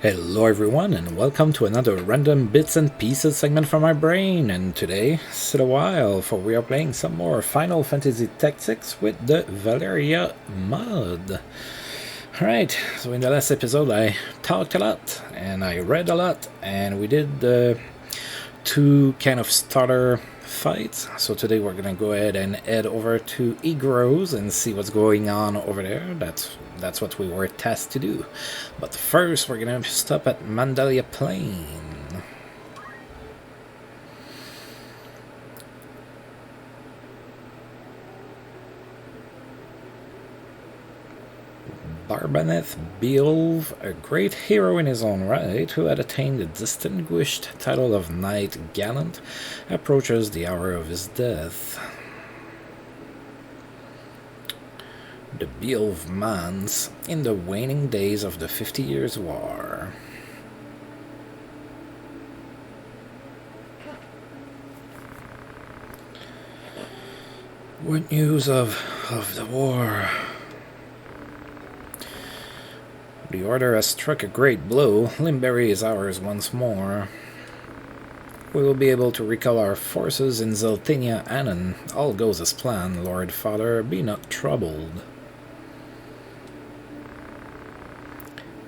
Hello everyone and welcome to another random bits and pieces segment from my brain, and today, sit a while for we are playing some more Final Fantasy Tactics with the Valeria mod. Alright, so in the last episode I talked a lot and I read a lot and we did two kind of starter fights. So today we're gonna go ahead and head over to Eagrose and see what's going on over there. That's what we were tasked to do. But first we're gonna stop at Mandalaya Plain. Barbaneth Beelv, a great hero in his own right, who had attained the distinguished title of Knight Gallant, approaches the hour of his death. The Beelv Mans in the waning days of the 50 Years' War. What news of the war? The Order has struck a great blow. Limberry is ours once more. We will be able to recall our forces in Zeltinia Anon. All goes as planned, Lord Father. Be not troubled.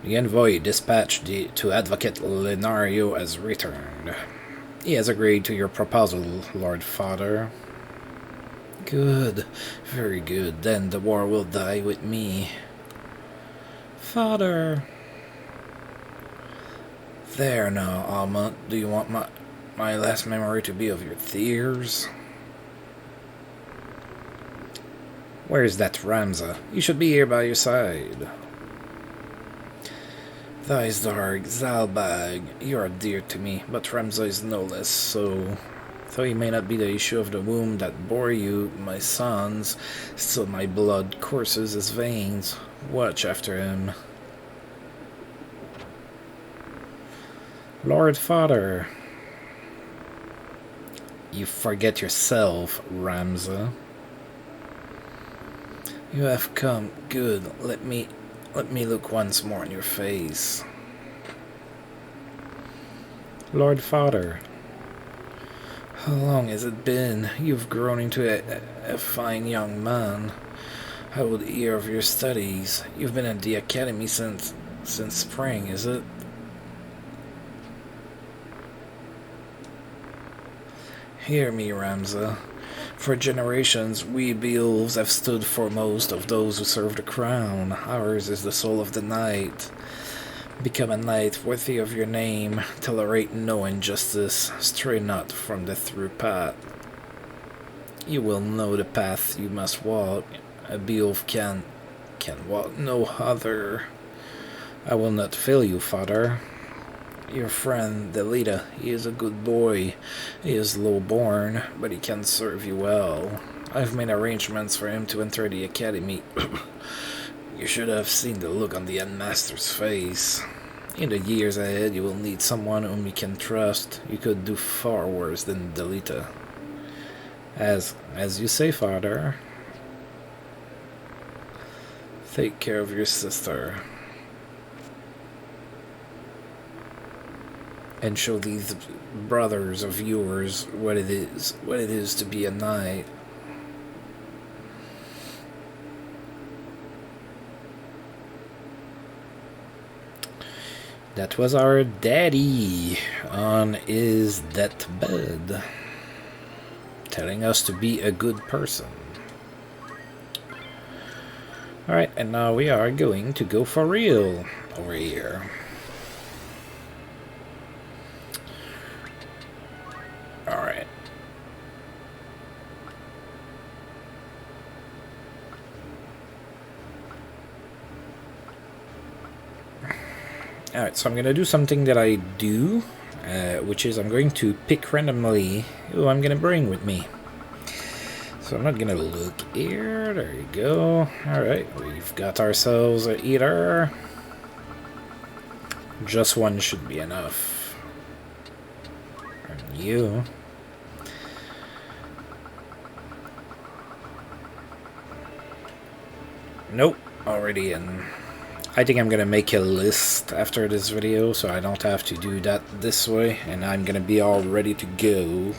The envoy dispatched to Advocate Lenario has returned. He has agreed to your proposal, Lord Father. Good. Very good. Then the war will die with me. Father. There now, Almont. Do you want my last memory to be of your tears? Where's that Ramza? He should be here by your side. Thaisdarg, Zalbag, you are dear to me, but Ramza is no less so. Though he may not be the issue of the womb that bore you, my sons, still my blood courses his veins. Watch after him. Lord Father. You forget yourself, Ramza. You have come. Good. Let me look once more in your face. Lord Father. How long has it been? You've grown into a fine young man. I would hear of your studies. You've been at the academy since spring, is it? Hear me, Ramza. For generations, we Beelves have stood foremost of those who serve the crown. Ours is the soul of the knight. Become a knight worthy of your name. Tolerate no injustice. Stray not from the through path. You will know the path you must walk. A Beelf can walk no other. I will not fail you, Father. Your friend, Delita, he is a good boy. He is low-born, but he can serve you well. I've made arrangements for him to enter the academy. You should have seen the look on the headmaster's face. In the years ahead, you will need someone whom you can trust. You could do far worse than Delita. As you say, Father. Take care of your sister. And show these brothers of yours what it is to be a knight. That was our daddy on his deathbed, telling us to be a good person. Alright, and now we are going to go for real over here. Alright. Alright, so I'm going to do something that I do, which is I'm going to pick randomly who I'm going to bring with me. So I'm not going to look here. There you go. Alright, we've got ourselves a eater. Just one should be enough. And you. Nope, already in. I think I'm gonna make a list after this video so I don't have to do that this way, and I'm gonna be all ready to go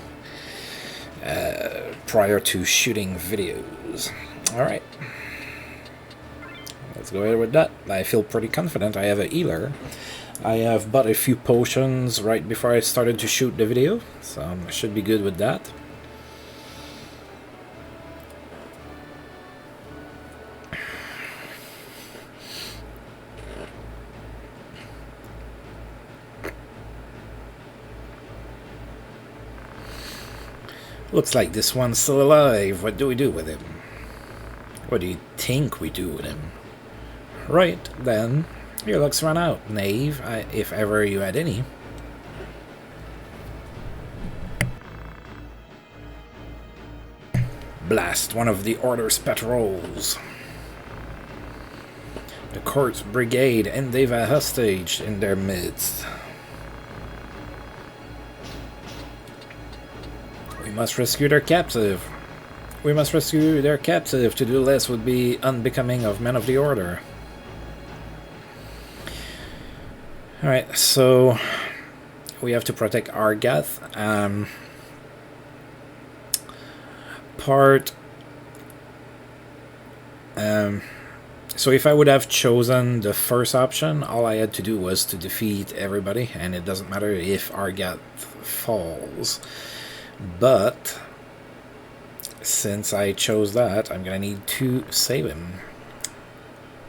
prior to shooting videos. Alright, let's go ahead with that. I feel pretty confident. I have a healer. I have bought a few potions right before I started to shoot the video, so I should be good with that. Looks like this one's still alive. What do we do with him? What do you think we do with him? Right, then. Your luck's run out, knave, if ever you had any. Blast one of the Order's patrols. The Court's brigade, and they've a hostage in their midst. We must rescue their captive. We must rescue their captive. To do less would be unbecoming of men of the Order. Alright, so we have to protect Argath. So if I would have chosen the first option, all I had to do was to defeat everybody, and it doesn't matter if Argath falls. But since I chose that, I'm gonna need to save him.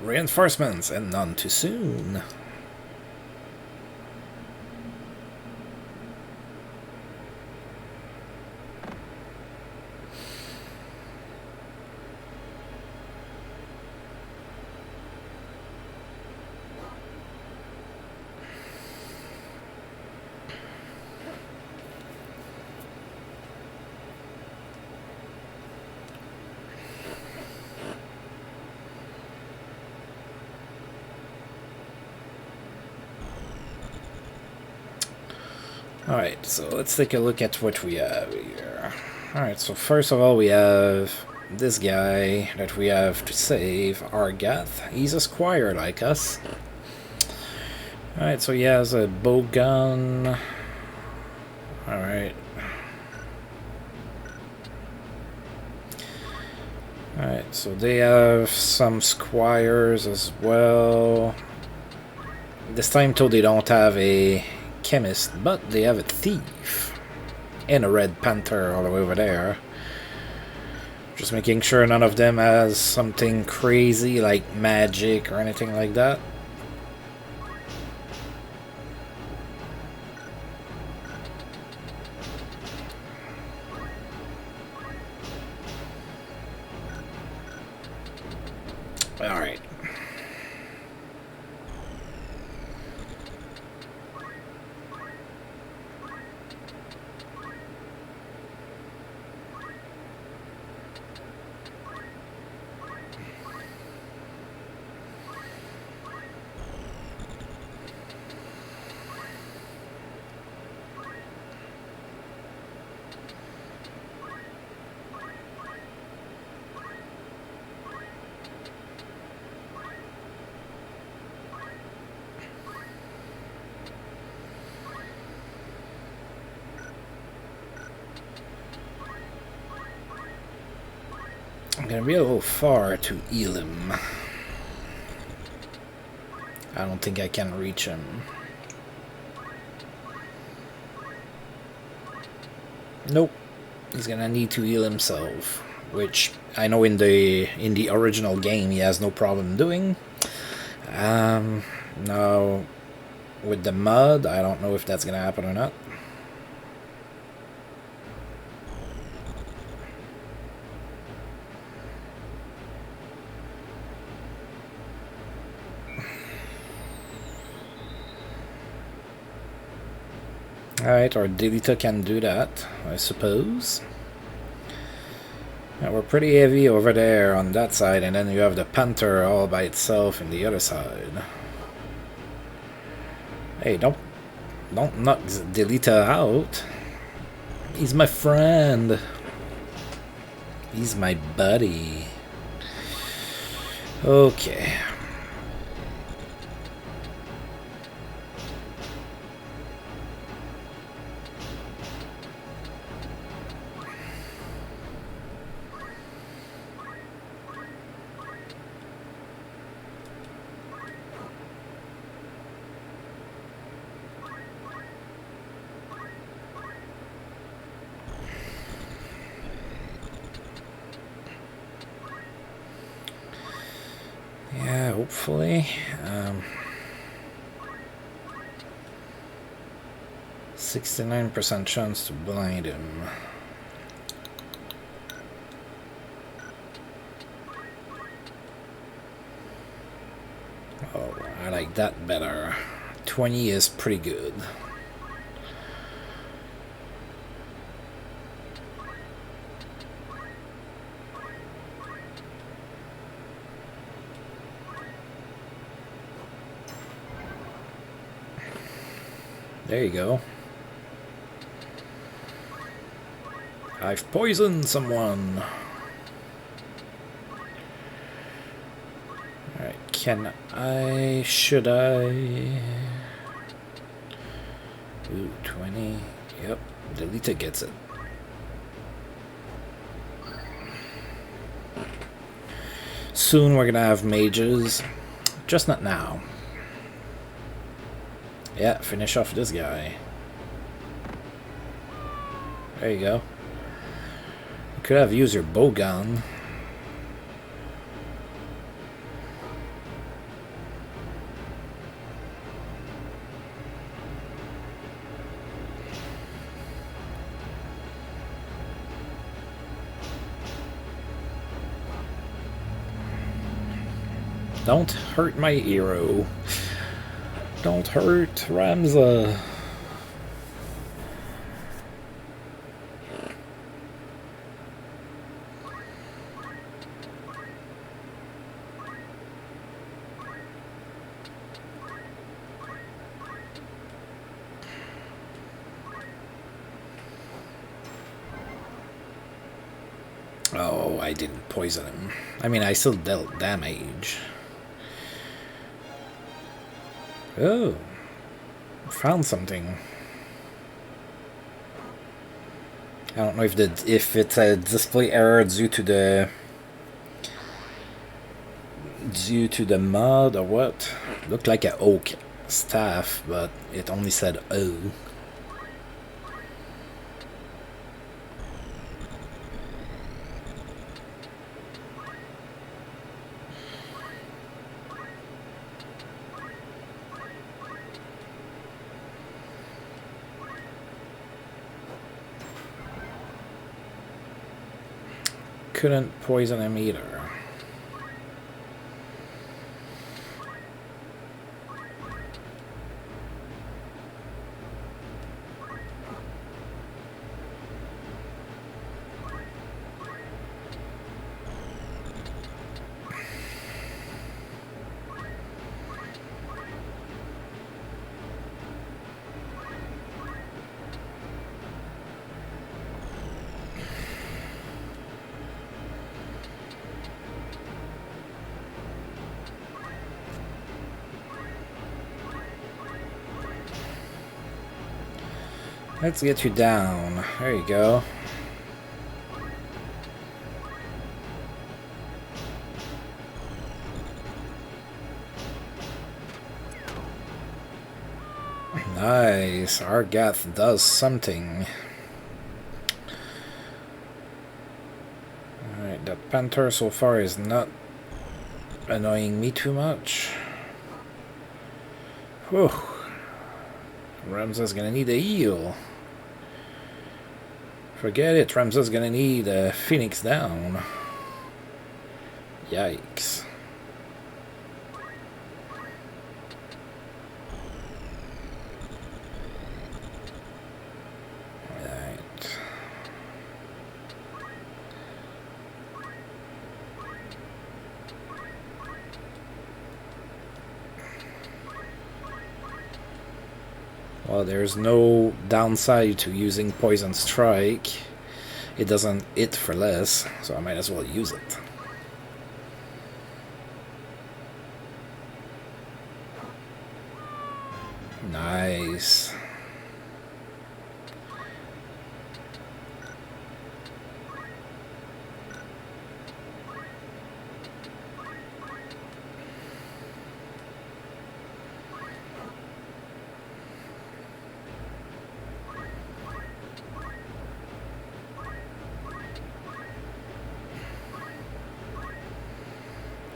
Reinforcements, and none too soon. Alright, so let's take a look at what we have here. Alright, so first of all we have this guy that we have to save, Argath. He's a squire like us. Alright, so he has a bow gun. Alright. Alright, so they have some squires as well. This time though they don't have a chemist, but they have a thief and a red panther all the way over there. Just making sure none of them has something crazy like magic or anything like that. Alright. I'm gonna be a little far to Elim. I don't think I can reach him. Nope. He's gonna need to heal himself, which I know in the original game he has no problem doing. Now with the mud, I don't know if that's gonna happen or not. Alright, our Delita can do that, I suppose. Now we're pretty heavy over there on that side, and then you have the Panther all by itself in the other side. Hey, don't knock Delita out. He's my friend. He's my buddy. Okay. hopefully. 69% chance to blind him. Oh, I like that better. 20 is pretty good. There you go. I've poisoned someone. Alright, can I... should I... Ooh, 20. Yep, Delita gets it. Soon we're gonna have mages. Just not now. Yeah, finish off this guy. There you go. You could have used your bow gun. Don't hurt my hero. Don't hurt Ramza. Oh, I didn't poison him. I mean, I still dealt damage. Oh, found something. I don't know if it's a display error due to the mod or what. Looked like an oak staff, but it only said O. Couldn't poison him either. Let's get you down. There you go. Nice. Argath does something. Alright, that panther so far is not annoying me too much. Whew. Ramza's gonna need a heal. Forget it, Ramza's gonna need a Phoenix down. Yikes. Right. Well, there's no downside to using Poison Strike. It doesn't hit for less, so I might as well use it. Nice.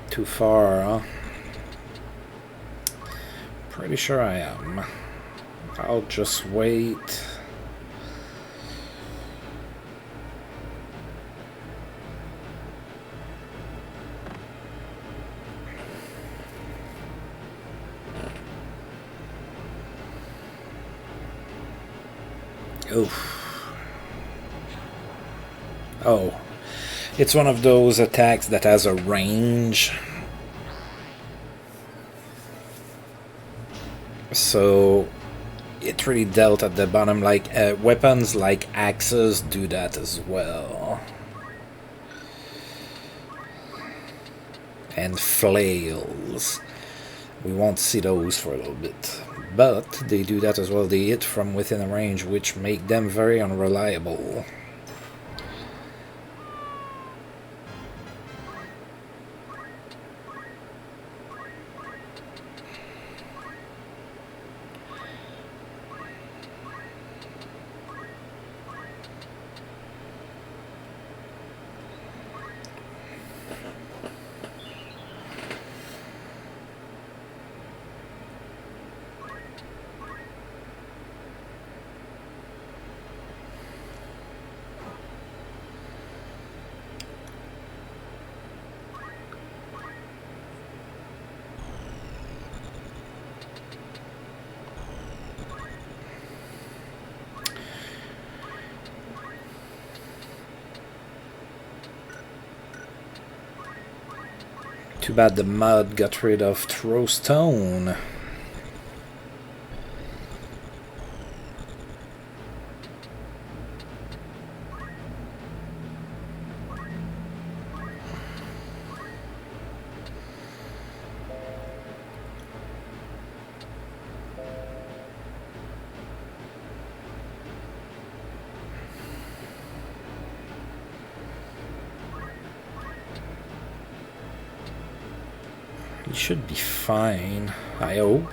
Too far, huh? Pretty sure I am. I'll just wait. Oof. Oh. It's one of those attacks that has a range. So it really dealt at the bottom. Like weapons like axes do that as well. And flails. We won't see those for a little bit. But they do that as well. They hit from within a range, which make them very unreliable. Too bad the mud got rid of throw stone. You should be fine, I hope.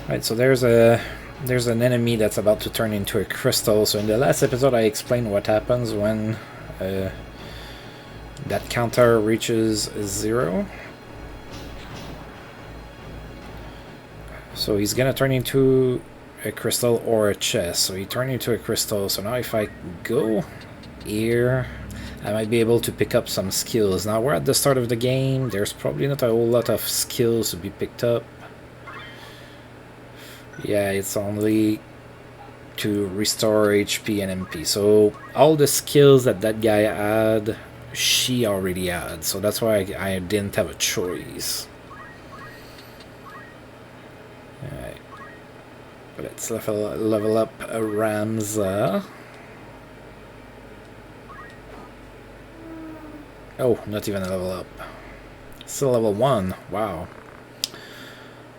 Right, so there's an enemy that's about to turn into a crystal. So in the last episode I explained what happens when that counter reaches 0. So he's gonna turn into a crystal or a chest. So he turned into a crystal. So now if I go here, I might be able to pick up some skills. Now we're at the start of the game. There's probably not a whole lot of skills to be picked up. Yeah, it's only to restore HP and MP. So all the skills that guy had, she already had. So that's why I didn't have a choice. Alright. Let's level up Ramza. Oh, not even a level up. Still level 1. Wow.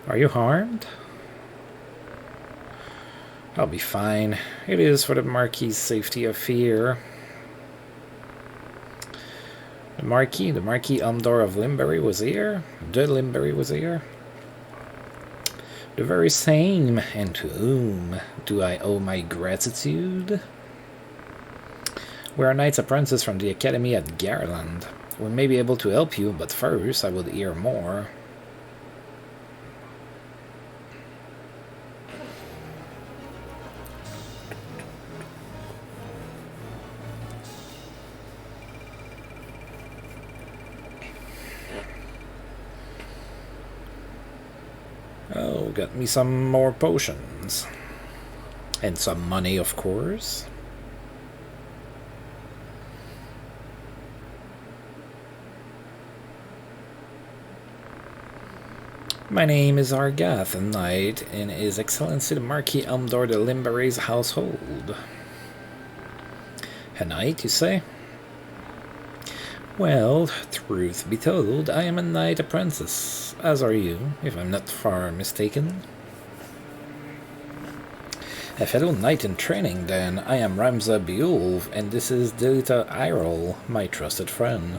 Are you harmed? I'll be fine. It is for the Marquis's safety of fear. The Marquis Umdor of Limbury was here. The Limbury was here. The very same. And to whom do I owe my gratitude? We are knights apprentices from the academy at Garland. We may be able to help you, but first I would hear more. Oh, got me some more potions. And some money, of course. My name is Argath, a knight in His Excellency the Marquis Umdor de Limbury's household. A knight, you say? Well, truth be told, I am a knight apprentice, as are you, if I'm not far mistaken. A fellow knight in training, then. I am Ramza Beulv, and this is Delita Irol, my trusted friend.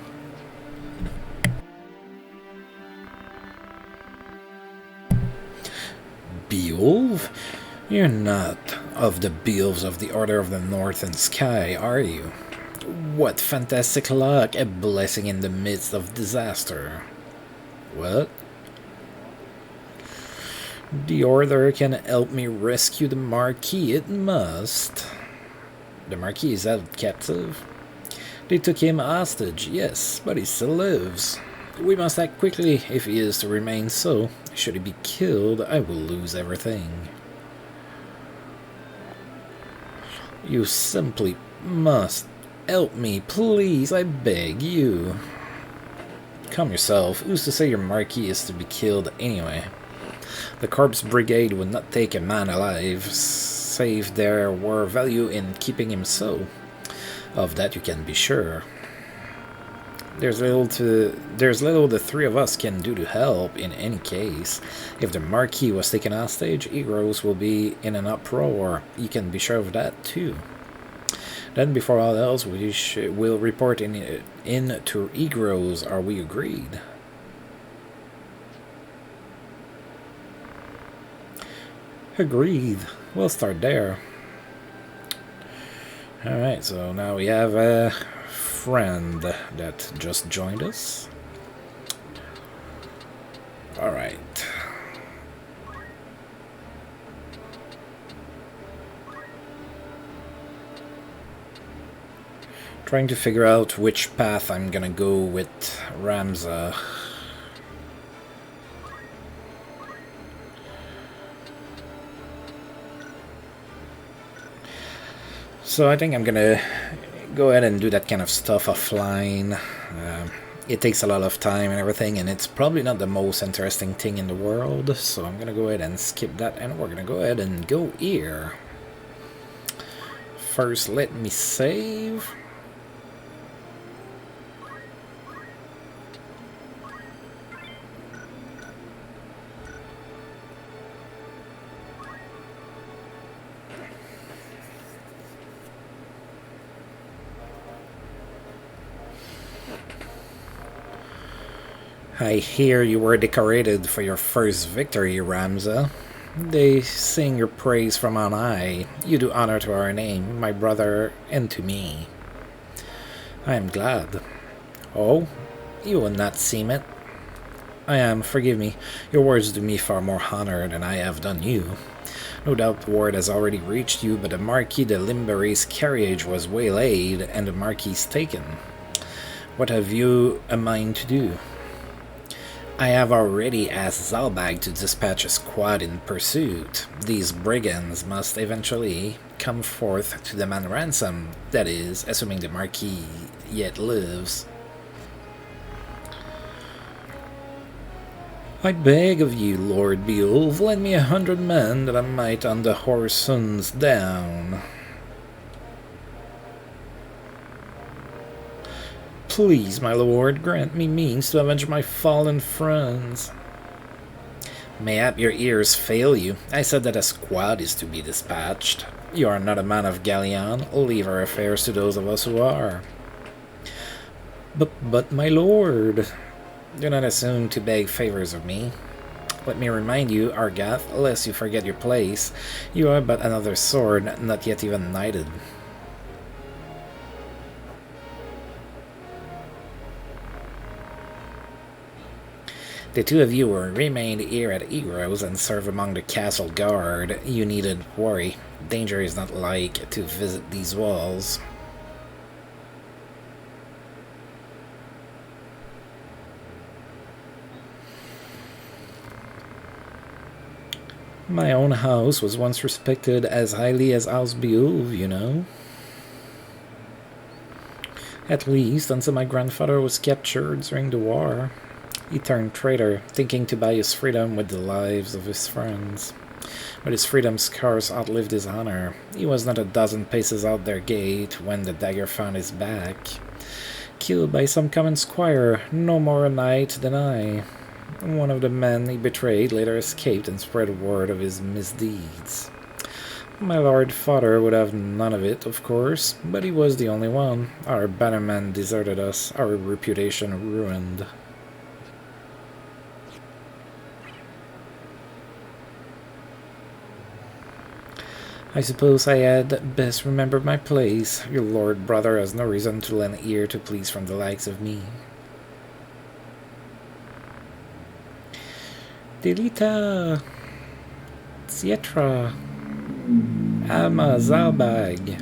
Beulv? You're not of the Beulvs of the Order of the Northern Sky, are you? What fantastic luck, a blessing in the midst of disaster. What? The Order can help me rescue the Marquis, it must. The Marquis is held captive? They took him hostage, yes, but he still lives. We must act quickly if he is to remain so. Should he be killed, I will lose everything. You simply must help me, please, I beg you. Calm yourself. Who's to say your Marquis is to be killed anyway? The Corpse Brigade would not take a man alive, save there were value in keeping him so. Of that you can be sure. There's little the three of us can do to help in any case. If the Marquis was taken hostage, Egros will be in an uproar. You can be sure of that too. Then before all else, we'll report in to Egros. Are we agreed? Agreed. We'll start there. Alright, so now we have a friend that just joined us. Alright. Trying to figure out which path I'm gonna go with Ramza. So I think I'm gonna go ahead and do that kind of stuff offline. It takes a lot of time and everything, and it's probably not the most interesting thing in the world, so I'm gonna go ahead and skip that, and we're gonna go ahead and go here. First, let me save. I hear you were decorated for your first victory, Ramza. They sing your praise from on high. You do honor to our name, my brother, and to me. I am glad. Oh, you will not seem it. I am, forgive me. Your words do me far more honor than I have done you. No doubt the word has already reached you, but the Marquis de Limbery's carriage was waylaid, and the Marquis taken. What have you a mind to do? I have already asked Zalbag to dispatch a squad in pursuit. These brigands must eventually come forth to demand ransom, that is, assuming the Marquis yet lives. I beg of you, Lord Beowulf, lend me 100 men that I might on the Horsons down. Please, my lord, grant me means to avenge my fallen friends. Mayhap your ears fail you. I said that a squad is to be dispatched. You are not a man of galleon. Leave our affairs to those of us who are. But, my lord, do not assume to beg favors of me. Let me remind you, Argath, lest you forget your place, you are but another sword, not yet even knighted. The two of you will remain here at Eagrose and serve among the castle guard. You needn't worry. Danger is not like to visit these walls. My own house was once respected as highly as House Beowulf, you know. At least until my grandfather was captured during the war. He turned traitor, thinking to buy his freedom with the lives of his friends. But his freedom scarce outlived his honor. He was not a dozen paces out their gate when the dagger found his back. Killed by some common squire, no more a knight than I. One of the men he betrayed later escaped and spread word of his misdeeds. My lord father would have none of it, of course, but he was the only one. Our bannermen deserted us, our reputation ruined. I suppose I had best remember my place. Your lord brother has no reason to lend ear to pleas from the likes of me. Delita, Sietra, Alma Zalbag.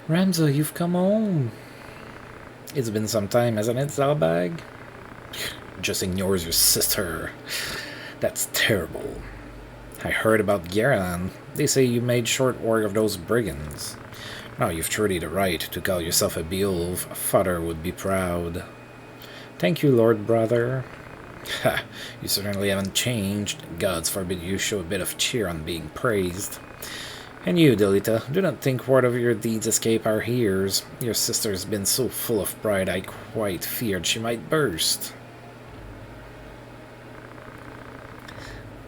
Ramza, you've come home. It's been some time, hasn't it, Zalbag? Just ignores your sister. That's terrible. I heard about Geralan. They say you made short work of those brigands. Now you've truly the right to call yourself a Beowulf. Father would be proud. Thank you, Lord Brother. Ha! You certainly haven't changed. Gods forbid you show a bit of cheer on being praised. And you, Delita, do not think word of your deeds escape our ears. Your sister's been so full of pride I quite feared she might burst.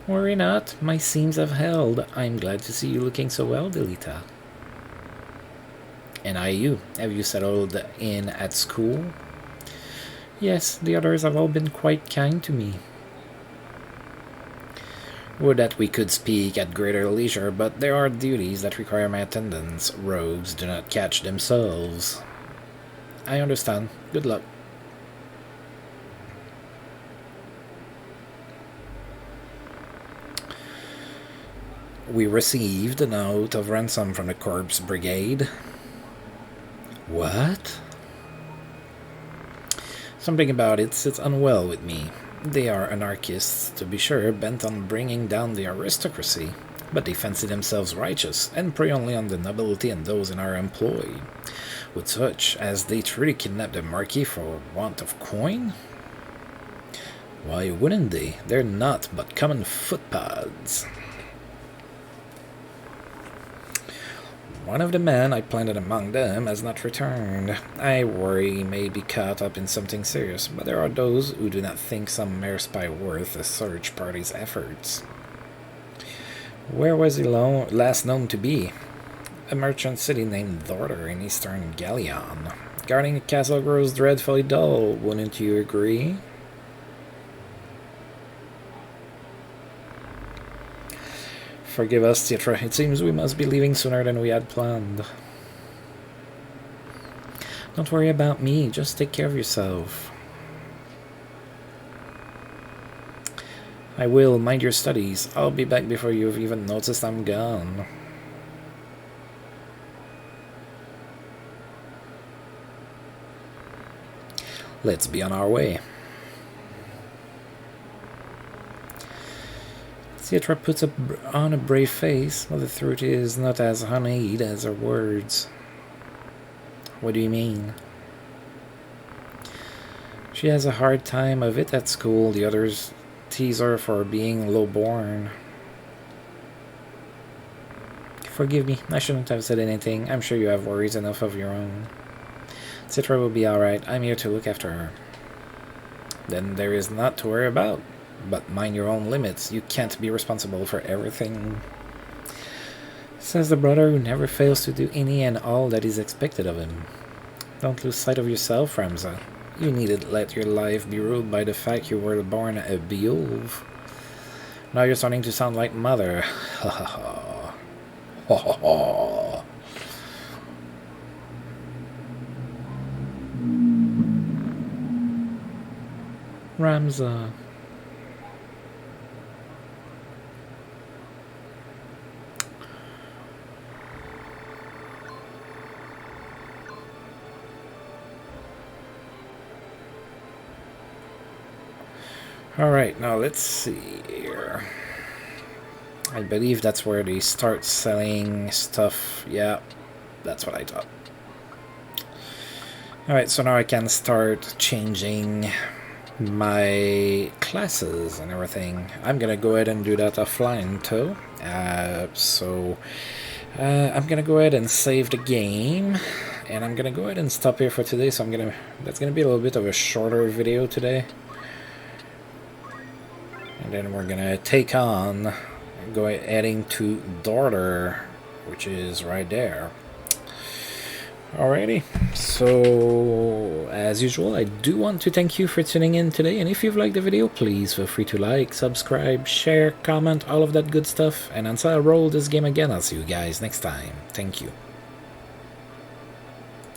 Worry not, my seams have held. I'm glad to see you looking so well, Delita. And you, have you settled in at school? Yes, the others have all been quite kind to me. Would that we could speak at greater leisure, but there are duties that require my attendance. Rogues do not catch themselves. I understand. Good luck. We received a note of ransom from the Corpse Brigade. What? Something about it sits unwell with me. They are anarchists, to be sure, bent on bringing down the aristocracy, but they fancy themselves righteous, and prey only on the nobility and those in our employ. Would such as they truly kidnap the Marquis for want of coin? Why wouldn't they? They're not but common footpads. One of the men I planted among them has not returned. I worry he may be caught up in something serious, but there are those who do not think some mere spy worth a search party's efforts. Where was he last known to be? A merchant city named Dorder in eastern Galleon. Guarding a castle grows dreadfully dull, wouldn't you agree? Forgive us, Titra. It seems we must be leaving sooner than we had planned. Don't worry about me. Just take care of yourself. I will. Mind your studies. I'll be back before you've even noticed I'm gone. Let's be on our way. Citra puts on a brave face, but the truth is not as honeyed as her words. What do you mean? She has a hard time of it at school. The others tease her for being low-born. Forgive me, I shouldn't have said anything. I'm sure you have worries enough of your own. Citra will be alright. I'm here to look after her. Then there is not to worry about. But mind your own limits. You can't be responsible for everything. Says the brother who never fails to do any and all that is expected of him. Don't lose sight of yourself, Ramza. You needn't let your life be ruled by the fact you were born a Beowulf. Now you're starting to sound like mother. Ha ha ha. Ha ha ha. Ramza. Alright, now let's see here. I believe that's where they start selling stuff. Yeah, that's what I thought. Alright, so now I can start changing my classes and everything. I'm gonna go ahead and do that offline too. I'm gonna go ahead and save the game. And I'm gonna go ahead and stop here for today. So that's gonna be a little bit of a shorter video today. And then we're gonna take on heading to Dorder, which is right there. Alrighty, so as usual, I do want to thank you for tuning in today, and if you've liked the video, please feel free to like, subscribe, share, comment, all of that good stuff, and until I roll this game again, I'll see you guys next time. Thank you.